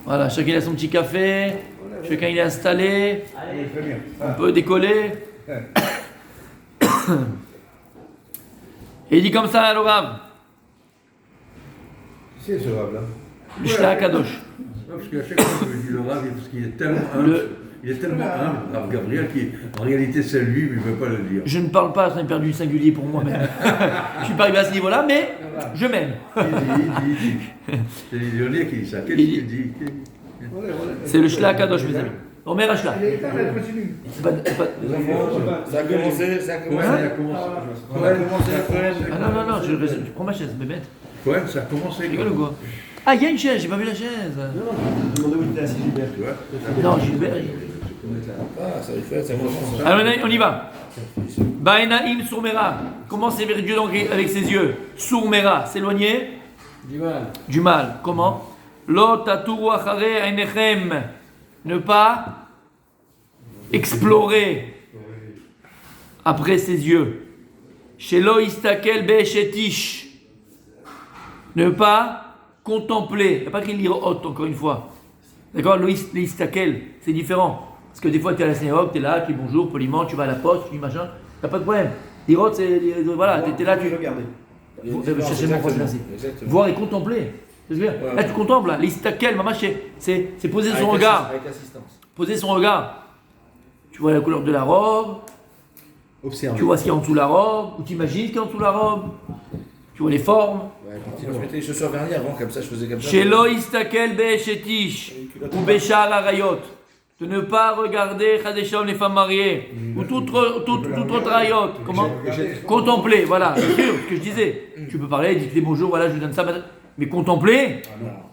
Voilà, chacun a son petit café, chacun il est installé, on peut décoller. Et il dit comme ça, le Rav. C'est ce Rav là. Le Shla Kadosh. Parce qu'à chaque fois que je dis le Rav, parce qu'il est tellement humble, Rav Gabriel, qui en réalité c'est lui, mais il ne veut pas le dire. Je ne parle pas, c'est un perdu singulier pour moi-même. Je suis pas arrivé à ce niveau-là, mais je m'aime. Il dit. C'est Léonie qui dit ça. Qu'est-ce qu'il dit? C'est le Shla Kadosh, mes amis. Omer Ashla. Ça a commencé. Ah non, je prends ma chaise, bébête. Ouais, ça a commencé. Rigole ou quoi? Ah, il y a une chaise, j'ai pas vu la chaise. Demandez où il était assis, Gilbert. Tu vois? Non, Gilbert. Ah, ça lui fait, c'est moi. Alors on y va. Baenaim Sourmera. Comment s'éveiller Dieu donc avec ses yeux? Sourmera, s'éloigner du mal. Comment? Lo taturu achare einechem. Ne pas explorer après ses yeux. Shelo istakel be'eshetish. Ne pas contempler. Il n'y a pas écrit lire haute, encore une fois. D'accord? Lo istakel, c'est différent. Parce que des fois, tu es à la synagogue, tu es là, tu dis bonjour, poliment, tu vas à la poste, tu dis machin. Tu n'as pas de problème. Lire haute, c'est. Voilà, tu es là, tu. Regarder. Cherchez mon français, merci. Voir et contempler. C'est ce que je veux dire. Là, tu contemples. Là. L'istakel, maman, c'est poser son regard. Avec assistance. Poser son regard. Tu vois la couleur de la robe. Observe. Tu vois ce qu'il y a en dessous de la robe. Ou tu imagines ce qu'il y a en dessous de la robe. Tu vois les formes. Moi, je mettais les chaussures vernis avant, comme ça, je faisais comme ça. Shelo istakel be'eshetish. Ou be'shar arayot. De ne pas regarder Chadeshom, les femmes mariées. Ou toute autre ayot. Comment? Contempler. Voilà. C'est sûr, ce que je disais. Tu peux parler, dis bonjour, voilà, je vous donne ça. Mais contempler.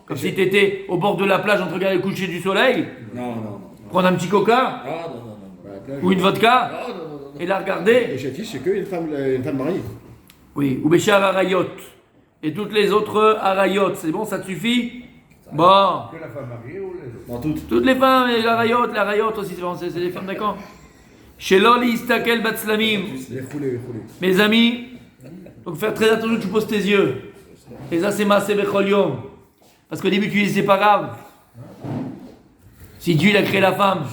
Comme si tu étais au bord de la plage en train de regarder le coucher du soleil. Non. Prendre un petit coca. Non. Ou une vodka. Et la regarder. Et Chatish, c'est qu'une femme mariée. Oui, ou Béchar Arayot. Et toutes les autres Arayot. C'est bon, ça te suffit? Bon. Que la femme mariée ou les autres? Dans toutes. Toutes les femmes, et l'Arayot aussi, c'est les femmes, d'accord? Shelol Istakel Batslamim. Les roulés. Mes amis, donc faire très attention où tu poses tes yeux. Et ça, c'est Maaseh Bechol Yom. Parce qu'au début, tu dis, c'est pas grave. Si Dieu il a créé la femme,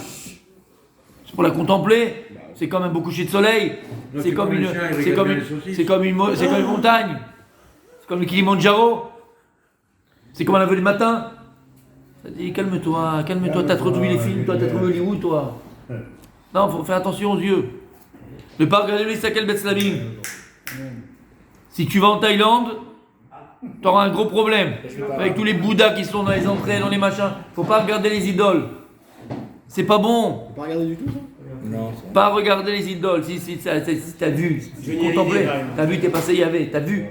c'est pour la contempler. C'est comme un beau coucher de soleil. Non, C'est comme les une, chiens, ils c'est regardent comme bien une, les saucisses. c'est comme une montagne. C'est comme le Kilimandjaro. C'est comme un aveu le matin. Ça dit calme-toi, t'as trop vu les films, toi, t'as trop vu Hollywood, toi. Non, faut faire attention aux yeux. Ne pas regarder les Sakel Betslamim. Si tu vas en Thaïlande, t'auras un gros problème. Avec tous les Bouddhas qui sont dans les entrées, dans les machins. Faut pas regarder les idoles. C'est pas bon. Faut pas regarder du tout ça. Non. Pas regarder les idoles. Si t'as vu, contempler. T'as vu, t'es passé Yahvé, t'as vu.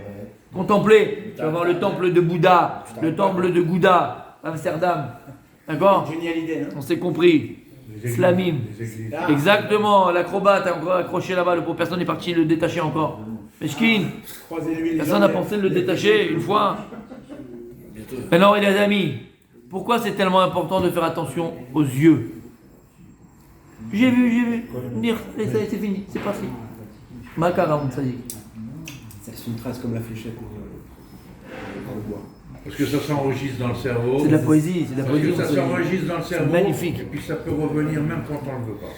Contempler. Tu vas voir le temple de Bouddha, le temple de Gouda, Amsterdam. D'accord? On s'est compris. Slamim. Exactement, l'acrobate a encore accroché là-bas, le pauvre personne est parti le détacher encore. Meshkin, personne n'a pensé de le détacher une fois. Alors, les amis, pourquoi c'est tellement important de faire attention aux yeux? J'ai vu. Dire, c'est fini, c'est parti. Makaram, ça dit. C'est une trace comme la fléchette dans le bois. Parce que ça s'enregistre dans le cerveau. C'est de la poésie, c'est de la Parce poésie. que ça s'enregistre dans le cerveau. magnifique. Et puis ça peut revenir même quand on ne le veut pas.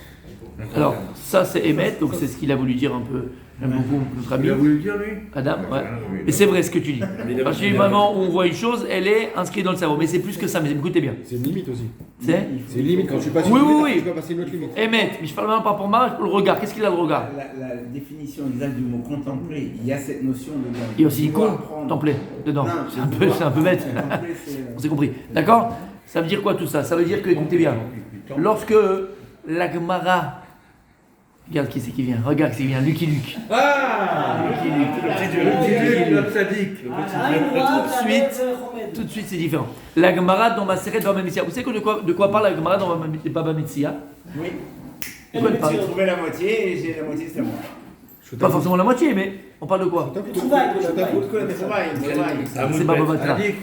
Alors, ça c'est Emmet, donc c'est ce qu'il a voulu dire un peu. J'aime beaucoup notre ami Il a voulu le dire, lui? Adam. Ouais. Mais c'est vrai ce que tu dis. À partir du moment où on voit une chose, elle est inscrite dans le cerveau. Mais c'est plus que ça, mais écoutez bien. C'est une limite aussi. C'est C'est une limite quand tu passes Oui, une limite, oui. tu peux passer une autre limite. Emmet, mais je parle même pas pour moi, pour le regard. Qu'est-ce qu'il a le regard? La définition exacte du mot contempler, il y a cette notion de. Il y a aussi contempler dedans. Non, C'est un peu bête. Contempler, c'est, On s'est compris. D'accord? Ça veut dire quoi tout ça? Ça veut dire que, écoutez bien, lorsque la Gemara. Regarde qui c'est qui vient, regarde qui vient, Lucky Luke. Notre sadique. Tout de suite c'est différent. La Gemara dans Maseret Baba Metzia. Vous savez de quoi parle la Gemara dans Baba Metzia? Oui. De quoi elle parle? J'ai trouvé la moitié et j'ai la moitié, c'est moi. Pas forcément la moitié, mais on parle de quoi? C'est Baba Metzia. Sadique,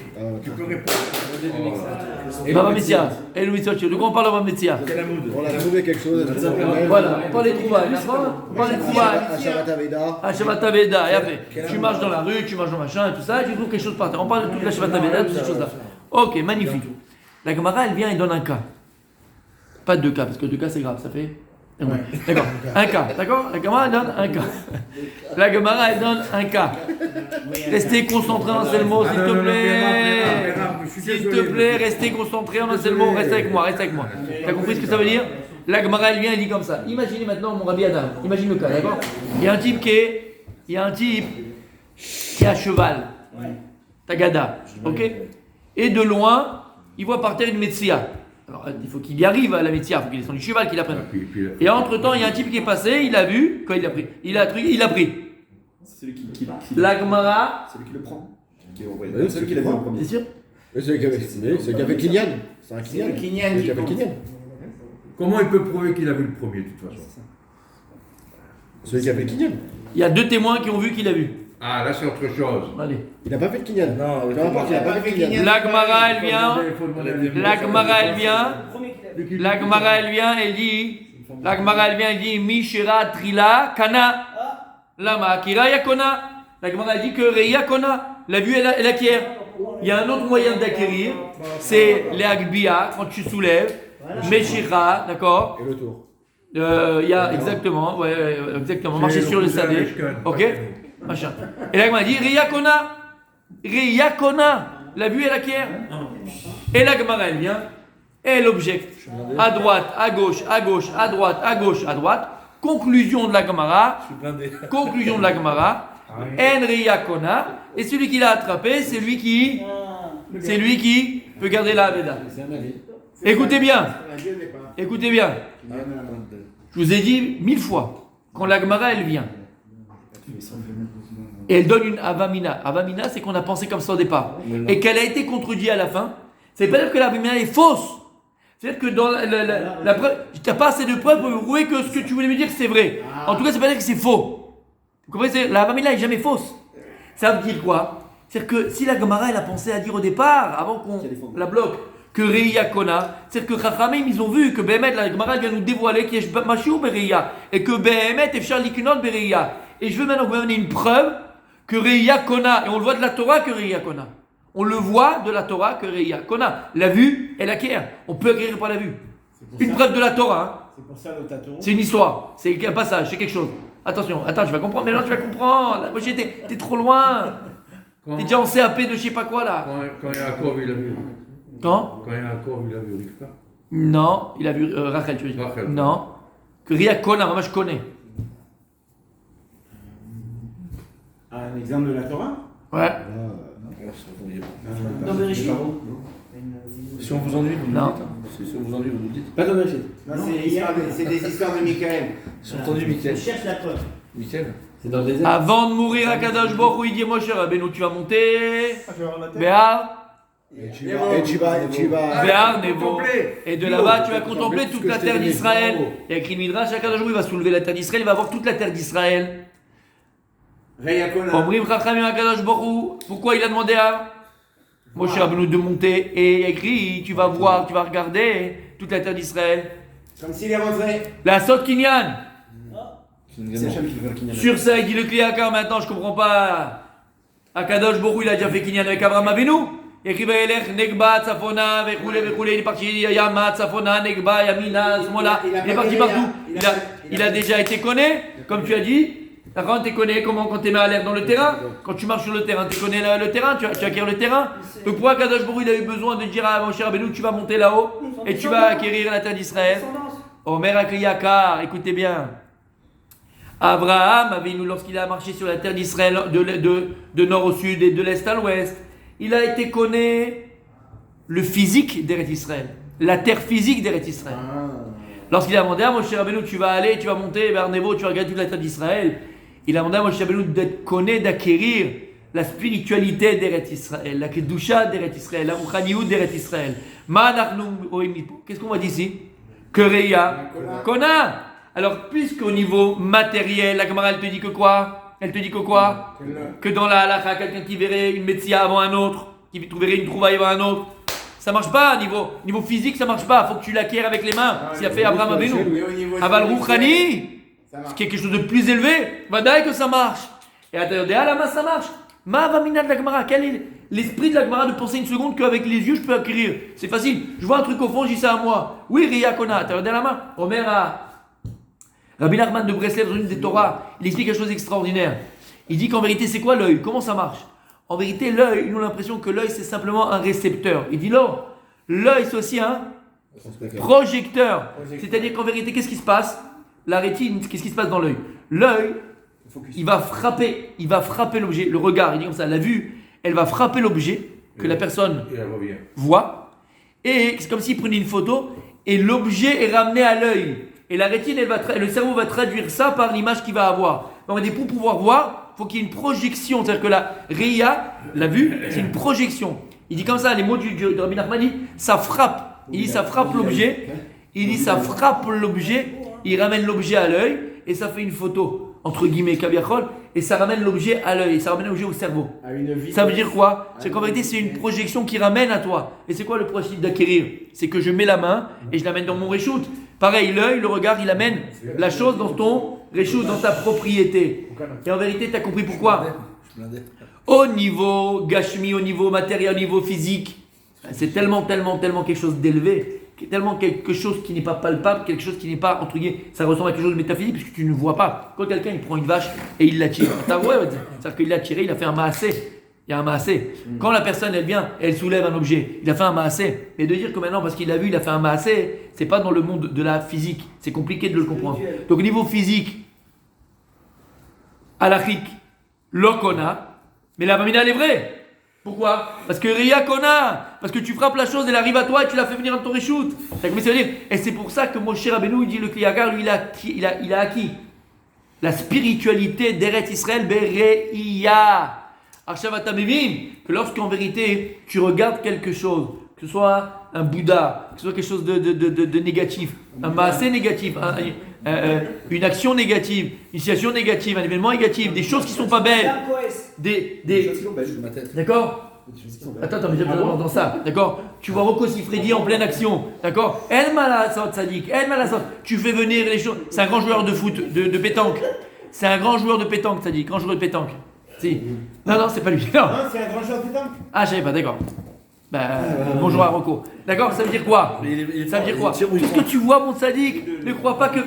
tu peux répondre. Baba Metzia. Et Louis Sochi. De quoi on parle Baba Metzia? On a trouvé quelque chose. Voilà, on parle des trouvailles, n'est-ce pas? On parle des trouvailles. À Shabbat Aveda. À Shabbat Aveda, et après, tu marches dans la rue, tu marches dans machin et tout ça, et tu trouves quelque chose par terre. On parle de toute la Shabbat Aveda, toutes ces choses-là. Ok, magnifique. La Gemara, elle vient et donne un cas. Pas deux cas, parce que deux cas c'est grave, ça fait. D'accord, un cas, d'accord? La Gemara, elle donne un cas. La Gemara, elle donne un cas. Restez concentrés en un seul mot, s'il te plaît. S'il te plaît, restez concentrés en un seul mot. Reste avec moi, reste avec moi. T'as compris ce que ça veut dire? La Gemara, elle vient, elle dit comme ça. Imaginez maintenant mon Rabbi Adam. Imagine le cas, d'accord? Il y a un type qui est à cheval. Tagada, ok? Et de loin, il voit par terre une Metsia. Alors, il faut qu'il y arrive à la Metsia, il faut qu'il descende du cheval, qu'il la prenne. Et entre-temps, il y a un type qui est passé, il a vu, quand il a pris, il a pris. C'est celui qui La Gemara. C'est lui qui le prend. C'est celui qui l'a vu en premier. C'est sûr? C'est celui qui avait Kylian. C'est un Kylian. le Kinyan Celui qui qui avait compte. Kylian. Comment il peut prouver qu'il a vu le premier, de toute façon? Celui qui avait Kylian. Il y a deux témoins qui ont vu qu'il a vu. Ah, là, c'est autre chose. Allez. Il n'a pas fait de Kylian. Non, Peu importe, il n'a pas fait de Kylian. La Gemara, elle vient. La Gemara, elle vient. La Gemara, elle vient, elle dit. La Gemara, elle vient, elle dit Mishira Trila Kana. Lama Kira Yakona. La Gemara, elle dit que Reya Kona. La vue, elle acquiert. Il y a un autre moyen d'acquérir. C'est les Agbia, quand tu soulèves. Meshira, d'accord? Et le tour. Il y a exactement, exactement. Marcher sur le sadé. Ok? Machin. Et la Gemara dit Riyakona. Riyakona. La vue, elle acquiert. Et la Gemara, elle vient. Et elle objecte. À droite, à gauche, à gauche, à droite, à gauche, à droite. Conclusion de la Gemara. Conclusion de la Gemara. En Riyakona. Et celui qui l'a attrapé, c'est lui qui peut garder la Aveda. Écoutez bien. Écoutez bien. Je vous ai dit 1000 fois. Quand la Gemara, elle vient. Et elle donne une avamina. Avamina, c'est qu'on a pensé comme ça au départ. Et qu'elle a été contredite à la fin. Ça veut pas dire que l'avamina est fausse. C'est-à-dire que dans la preuve, tu n'as pas assez de preuves pour prouver que ce que tu voulais me dire, c'est vrai. En tout cas, ça veut pas dire que c'est faux. Vous comprenez? L'avamina n'est jamais fausse. Ça veut dire quoi? C'est-à-dire que si la Gemara, elle a pensé à dire au départ, avant qu'on la bloque, que Reya Kona, c'est-à-dire que Chachamim, ils ont vu que Behemet, la Gemara vient nous dévoiler qu'il y a Mashiach Bereya, et que Behemet est Efshar Likunot Bereya. Et je veux maintenant que vous m'amenez une preuve que Reya Kona, et on le voit de la Torah que Reya Kona. On le voit de la Torah que Reya Kona. La vue, elle acquiert. On peut acquérir par la vue. Une preuve de la Torah. Hein. C'est pour ça le tatou. C'est une histoire, c'est un passage, c'est quelque chose. Attention, attends, tu vas comprendre, mais non, tu vas comprendre. Moi, t'es trop loin. T'es déjà en CAP de je sais pas quoi là. Quand Yaakov, il a vu. Quand Yaakov, il a vu Rivka. Non, il a vu Rachel, tu veux dire. Rachel. Non. Que Ria Kona, moi je connais. Un exemple de la Torah? Ouais. Dans Bereshit. Si on vous ennuie, vous nous Non. dites. Si on vous ennuie, vous nous dites. Pas de Bereshit. Non, c'est des histoires de Michael. Si on entendu Mickaël. Cherche la preuve. Mickaël. C'est dans le désert. Avant de mourir à Kadosh Baruch Hu, il dit moi cher Rabbeinu, tu vas monter. Béar, Et tu vas. Béar, Nevo. Et de là-bas, tu vas contempler contempler toute la terre d'Israël. Il y a écrit le Midrash, à Kadosh Baruch Hu, il va soulever la terre d'Israël, il va voir toute la terre d'Israël. Rayakona. Omrim Chachamim à Kadosh Baruch Hu. Pourquoi il a demandé à Moshe Rabbeinu de monter? Et il y a écrit, tu vas voir, tu vas regarder toute la terre d'Israël. Comme s'il est rentré. La Sot Kinyan. C'est Hachem qui veut le Kinyan. Sur ça, il dit le Kliakar maintenant, je comprends pas. Akadosh Borou, il a déjà fait Kinyan avec Abraham Avinu. Il écrit Elech, Negba, Tzafona, Vechoule, il est parti Yama, Tzafona, Negba, Yamina, Smola. Il est parti partout. Il a déjà été connu, comme tu as dit. Quand tu connais comment quand tu es à l'air dans le terrain, quand tu marches sur le terrain, tu connais le terrain, tu acquiers le terrain. Donc pourquoi Akadosh Borou, il a eu besoin de dire à mon cher Rabbeinu, tu vas monter là-haut et tu vas acquérir la terre d'Israël? Omer Akliakar, écoutez bien. Abraham Avinu, lorsqu'il a marché sur la terre d'Israël de nord au sud et de l'est à l'ouest, il a été connu le physique d'Eretz Israël, la terre physique d'Eretz Israël. Lorsqu'il a demandé à Moshe Rabbeinu, tu vas aller, tu vas monter vers Nevo, tu vas regarder toute la terre d'Israël, il a demandé à Moshe Rabbeinu d'être connu, d'acquérir la spiritualité d'Eretz Israël, la kedusha d'Eretz Israël, la mouchaniout d'Eretz Israël. Qu'est-ce qu'on va dire ici? Que Reya Kona. Alors, puisqu'au niveau matériel, la Gemara, elle te dit que quoi? Elle te dit que quoi? Que dans la halakha, quelqu'un qui verrait une médecine avant un autre, qui trouverait une trouvaille avant un autre, ça marche pas. Niveau physique, ça marche pas. Faut que tu l'acquières avec les mains. S'il a fait Abraham Avinu. Aval Rouchani, ce qui est quelque chose de plus élevé, vadaï que ça marche. Et à l'intérieur de Alama, ça marche. Ma va mina de la Gemara. l'esprit de la Gemara de penser une seconde qu'avec les yeux je peux acquérir. C'est facile. Je vois un truc au fond, je dis ça à moi. Oui, Ria Kona, t'as regardé la main. Omer a. Rabbi Nachman de Breslev, dans une des Torah, il explique quelque chose d'extraordinaire. Il dit qu'en vérité, c'est quoi l'œil? Comment ça marche? En vérité, l'œil, nous avons l'impression que l'œil c'est simplement un récepteur. Il dit non, l'œil c'est aussi un projecteur. C'est-à-dire qu'en vérité, qu'est-ce qui se passe? La rétine, qu'est-ce qui se passe dans l'œil? L'œil, il va frapper l'objet, le regard, il dit comme ça, la vue, elle va frapper l'objet que la personne voit, et c'est comme s'il prenait une photo, et l'objet est ramené à l'œil. Et la rétine, le cerveau va traduire ça par l'image qu'il va avoir. Donc, pour pouvoir voir, il faut qu'il y ait une projection, c'est-à-dire que la Ria, la vue, c'est une projection. Il dit comme ça, les mots de Rabbi Nachman, il dit, ça frappe. Il dit, ça frappe l'objet. Il dit, ça frappe l'objet. Il ramène l'objet à l'œil et ça fait une photo, entre guillemets, kaviachol, et ça ramène l'objet à l'œil, ça ramène l'objet au cerveau. Ça veut dire quoi? C'est qu'en vérité, c'est une projection qui ramène à toi. Et c'est quoi le principe d'acquérir? C'est que je mets la main et je l'amène dans mon reshoot. Pareil, l'œil, le regard, il amène la chose dans ton reshoot, dans ta propriété. Et en vérité, tu as compris pourquoi? Au niveau gashmi, au niveau matériel, au niveau physique, c'est tellement quelque chose d'élevé. Tellement quelque chose qui n'est pas palpable, quelque chose qui n'est pas, entre guillemets, ça ressemble à quelque chose de métaphysique puisque tu ne vois pas. Quand quelqu'un il prend une vache et il la tire, c'est-à-dire qu'il l'a tiré, il a fait un maasé. Il y a un maasé. Quand la personne elle vient, elle soulève un objet, il a fait un maasé. Et de dire que maintenant parce qu'il l'a vu, il a fait un maasé, c'est pas dans le monde de la physique. C'est compliqué de le comprendre. Donc au niveau physique, halakhique, l'okona, mais la mamina elle est vraie. Pourquoi? Parce que Ria Kona, parce que tu frappes la chose, elle arrive à toi et tu la fais venir dans ton reshoot. Et c'est pour ça que Moshe Rabbeinu, il dit le Kliyagar, lui, il a acquis la spiritualité d'Eretz Israël, Bereia. Arshavatavivim, que lorsqu'en vérité, tu regardes quelque chose, que ce soit un Bouddha, que ce soit quelque chose de négatif, un maasé négatif, une action négative, une situation négative, un événement négatif, des choses qui sont pas belles, d'accord? Attends, mais j'ai besoin dans ça, d'accord? Tu vois Rocco Siffredi en pleine action, d'accord? El Malasot Sadik, El Malasot, tu fais venir les choses. C'est un grand joueur de foot, de pétanque. C'est un grand joueur de pétanque, Sadik, grand joueur de pétanque. Si. Non, c'est pas lui. Non, c'est un grand joueur de pétanque. Ah, je savais pas, d'accord. Bonjour à Rocco. D'accord, ça veut dire quoi? Ça veut dire quoi? Qu'est-ce que tu vois, mon sadique? Ne crois pas que.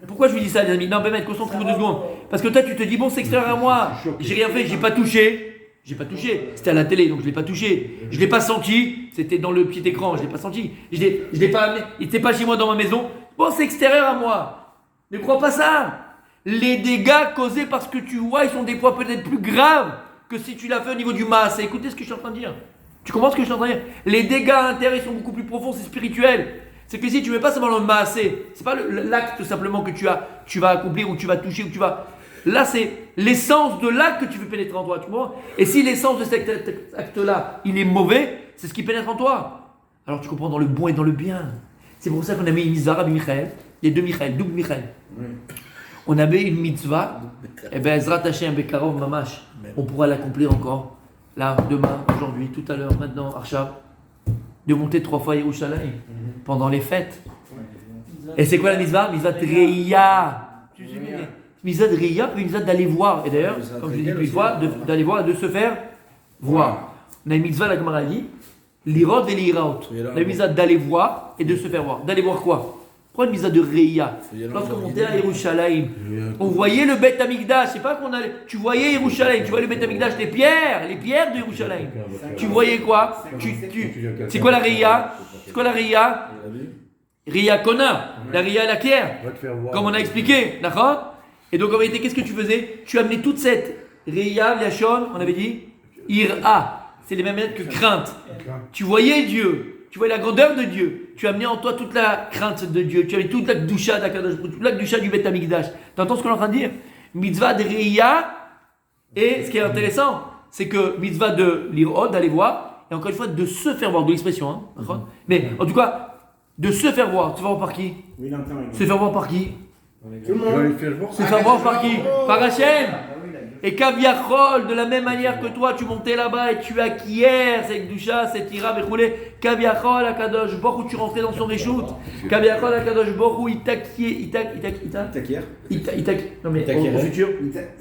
Pourquoi je lui dis ça, les amis? Non, mais concentrez-vous 2 secondes. Parce que toi, tu te dis, bon, c'est extérieur à moi. J'ai rien fait, j'ai pas touché. C'était à la télé, donc je l'ai pas touché. Je l'ai pas senti. C'était dans le petit écran, je l'ai pas senti. Je l'ai pas amené. Il était pas chez moi dans ma maison. Bon, c'est extérieur à moi. Ne crois pas ça. Les dégâts causés par ce que tu vois, ils sont des fois peut-être plus graves que si tu l'as fait au niveau du masse. Écoutez ce que je suis en train de dire. Tu comprends ce que je suis en train de dire? Les dégâts intérieurs sont beaucoup plus profonds, c'est spirituel. C'est que si tu ne mets pas seulement le maasé, c'est pas l'acte simplement que tu vas accomplir ou tu vas toucher ou tu vas. Là, c'est l'essence de l'acte que tu veux pénétrer en toi. Tu comprends? Et si l'essence de cet acte-là, il est mauvais, c'est ce qui pénètre en toi. Alors tu comprends dans le bon et dans le bien. C'est pour ça qu'on a mis une mitzvah, Rabbi Michael. Il y a 2 Michael, double Michael. On avait une mitzvah, et bien Ezrat Hashem Bekarov Mamash, on pourra l'accomplir encore, là, demain, aujourd'hui, tout à l'heure, maintenant, Arshav, de monter 3 fois à Yerushalayim, pendant les fêtes. Et c'est quoi la mitzvah? Mitzvah de Reya. Mitzvah de Reya, puis mitzvah d'aller voir. Et d'ailleurs, comme je l'ai dit plusieurs fois, d'aller voir et de se faire voir. On a une mitzvah, la Gemara dit, l'irod et l'iraot. La mitzvah d'aller voir et de se faire voir. D'aller voir quoi? Pourquoi une mitzvah de Reya? Lorsqu'on montait à Yerushalayim, on voyait le Beth Amikdash. C'est pas qu'on allait. Tu voyais Yerushalayim, tu voyais le Beth Amikdash, les pierres de Yerushalayim. Tu voyais quoi? C'est quoi la Reya? C'est quoi la Reya? Reya Kona. La Reya la pierre. Comme on a expliqué, d'accord? Et donc en vérité, qu'est-ce que tu faisais? Tu amenais toute cette Reya, Liachon, on avait dit Ira. C'est les mêmes lettres que crainte. Tu voyais Dieu. Tu vois la grandeur de Dieu. Tu as amené en toi toute la crainte de Dieu. Tu avais toute la Kedusha d'Akadosh, toute la Kedusha du Beth Amikdash. Tu entends ce qu'on est en train de dire? Mitzvah de Reya. Et ce qui est intéressant, c'est que mitzvah de l'irod, d'aller voir, et encore une fois, de se faire voir, de l'expression. Hein, mais en tout cas, de se faire voir. Se faire voir par qui? Se faire voir par qui? Tout le monde. Se faire voir par qui? Par Hachem. Et Kaviachol, de la même manière que toi, tu montais là-bas et tu acquiers cette doucha, cette ira, roulé. Kaviachol, Akadosh Baruch Hu, tu rentrais dans son réchoute. Kaviachol, Akadosh Baruch Hu, il t'acquiert. Non mais au futur.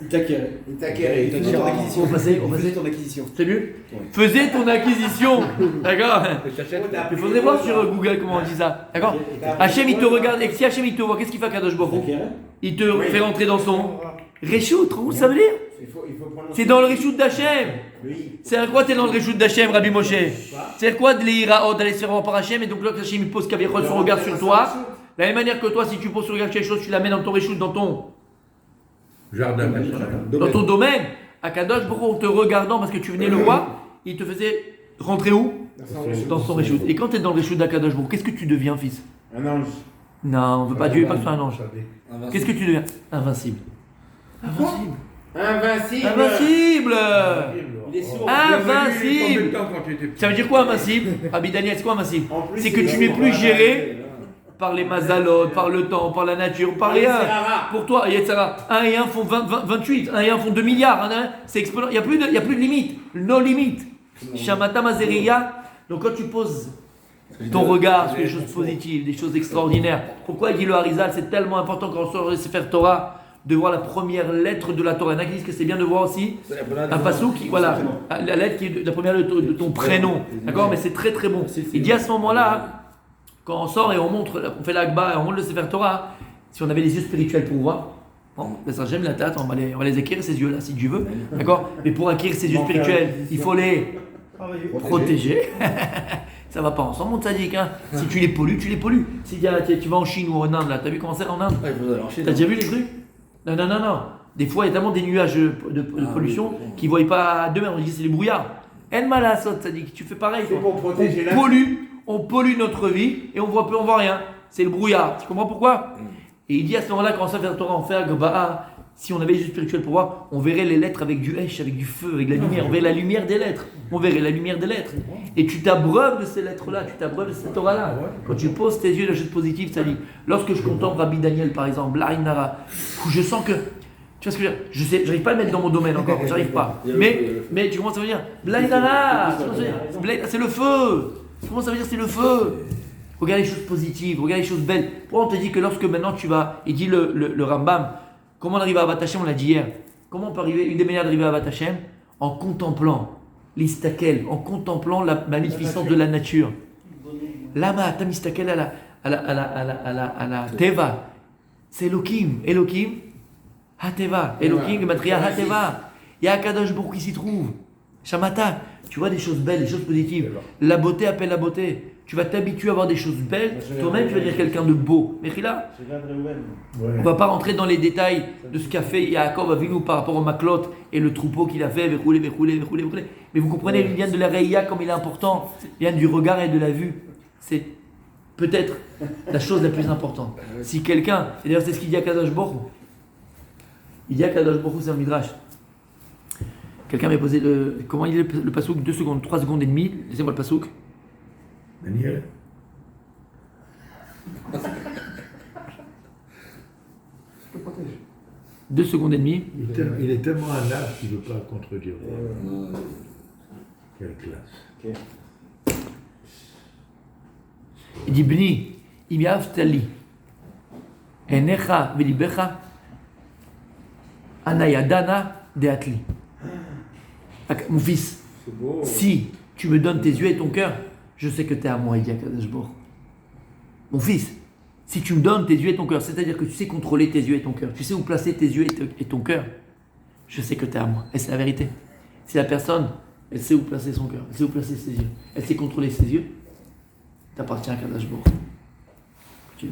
Il t'acquiert. Il faisait ton acquisition. On passait. ton acquisition. C'est mieux. Faisais ton acquisition. D'accord. Il faudrait voir sur Google comment on dit ça. D'accord. Hachem, il te regarde. Et si Hachem, il te voit, qu'est-ce qu'il fait Kadosh Baruch Hu? Il te fait rentrer dans son réchoute. Ça veut dire? C'est dans le réchoute d'Hachem. C'est à quoi tu es dans le réchoute d'Hachem, Rabbi Moshe? C'est à quoi de l'Iraot, d'aller se faire voir par Hachem? Et donc là, Hachem, il pose Kaviachol son regard sur toi. De la même manière que toi, si tu poses son regard sur quelque chose, tu la mets dans ton réchoute, dans ton Jardin. dans ton domaine. À Kadosh Baruch Hu, en te regardant parce que tu venais le voir, il te faisait rentrer où? Dans son réchoute. Et quand tu es dans le réchoute d'Akadosh Baruch Hu, qu'est-ce que tu deviens, fils? Un ange. Non, on ne veut pas Dieu, pas que tu sois un ange. Qu'est-ce que tu deviens? Invincible. Invincible. Il est sourd. Invincible. Ça veut dire quoi invincible? Rabbi Daniel, c'est quoi invincible? C'est que tu n'es plus géré par les mazalot, par le temps, par la nature, par rien. Pour toi, Yetzara, 1 et 1 font 28, 1 et 1 font 2 milliards. C'est exponentiel. Il n'y a plus de limite. No limite. Shamata Mazeriya. Donc quand tu poses ton regard sur des choses positives, des choses extraordinaires, pourquoi il dit le Harizal? C'est tellement important quand on sort le Sefer Torah de voir la première lettre de la Torah. Il y en a qui disent que c'est bien de voir aussi un passouk qui, voilà, la lettre qui est la première lettre de ton prénom. D'accord? Mais c'est très très bon. Il dit à ce moment-là, quand on sort et on fait l'Akba et on montre le Sefer Torah, si on avait les yeux spirituels pour voir, bon, ça j'aime la tête, on va les acquérir ces yeux-là si Dieu veut. D'accord? Mais pour acquérir ces yeux spirituels, il faut les protéger. Ça va pas ensemble, mon tzaddik. Hein. Si tu les pollues, tu les pollues. Si tu vas en Chine ou en Inde, là, t'as vu comment c'est en Inde? T'as déjà vu les trucs? Non. Des fois, il y a tellement des nuages de pollution qu'ils ne voient pas à 2 mètres. On dit c'est les brouillards. En malasot, tzaddik, tu fais pareil. C'est pour protéger la On pollue notre vie et on voit rien. C'est le brouillard. Tu comprends pourquoi? Et il dit à ce moment-là, quand on s'affaire Torah, on fait Agba'a. Si on avait les yeux spirituels pour voir, on verrait les lettres avec du hesh, avec du feu, avec la lumière. On verrait la lumière des lettres. Et tu t'abreuves de ces lettres-là, tu t'abreuves de cette Torah-là. Quand tu poses tes yeux de choses positives, ça dit. Lorsque je contemple Rabbi Daniel, par exemple, l'Aïnara, où je sens que. Tu vois ce que je veux dire? J'arrive pas à le mettre dans mon domaine encore, j'arrive pas. Mais tu commences à me dire, l'Aïnara, c'est le feu. Comment ça veut dire c'est le feu? Regarde les choses positives, regarde les choses belles. Pourquoi on te dit que lorsque maintenant tu vas, il dit le Rambam, comment on arrive à Avat Hashem, on l'a dit hier. Comment on peut arriver, une des manières d'arriver à Avat Hashem? En contemplant l'istakel, en contemplant la magnificence de la nature. Lama, ta mistakel à la teva. C'est Elohim, ha-teva. Elohim, gematria, ha-teva. Il y a Akadosh Baruch Hu qui s'y trouve. Shamata, tu vois des choses belles, des choses positives. La beauté appelle la beauté. Tu vas t'habituer à voir des choses belles. Toi-même, tu vas devenir quelqu'un de beau. Mais là, on ne va pas rentrer dans les détails de ce qu'a fait Yaakov Avinu par rapport au Maklot et le troupeau qu'il a fait. Mais vous comprenez, il vient de la Reïa comme il est important. Il vient du regard et de la vue. C'est peut-être la chose la plus importante. Si quelqu'un, et d'ailleurs c'est ce qu'il dit à Kadosh Baruch Hu. Il dit à Kadosh Baruch Hu, c'est un midrash. Quelqu'un m'a posé comment il est le pasouk? 2 secondes, 3 secondes et demie. Laissez-moi le pasouk. Daniel. 2 secondes et demie. Il est tellement un âge qu'il ne veut pas contredire. Quelle classe. Il dit Bni, im yaftali, enecha velibecha, anayadana deatli. Mon fils, si tu me donnes tes yeux et ton cœur, je sais que tu es à moi, il dit à Kadosh Baruch Hu. Mon fils, si tu me donnes tes yeux et ton cœur, c'est-à-dire que tu sais contrôler tes yeux et ton cœur, tu sais où placer tes yeux et ton cœur, je sais que tu es à moi. Et c'est la vérité. Si la personne, elle sait où placer son cœur, elle sait où placer ses yeux, elle sait contrôler ses yeux, t'appartiens à Kadosh Baruch Hu.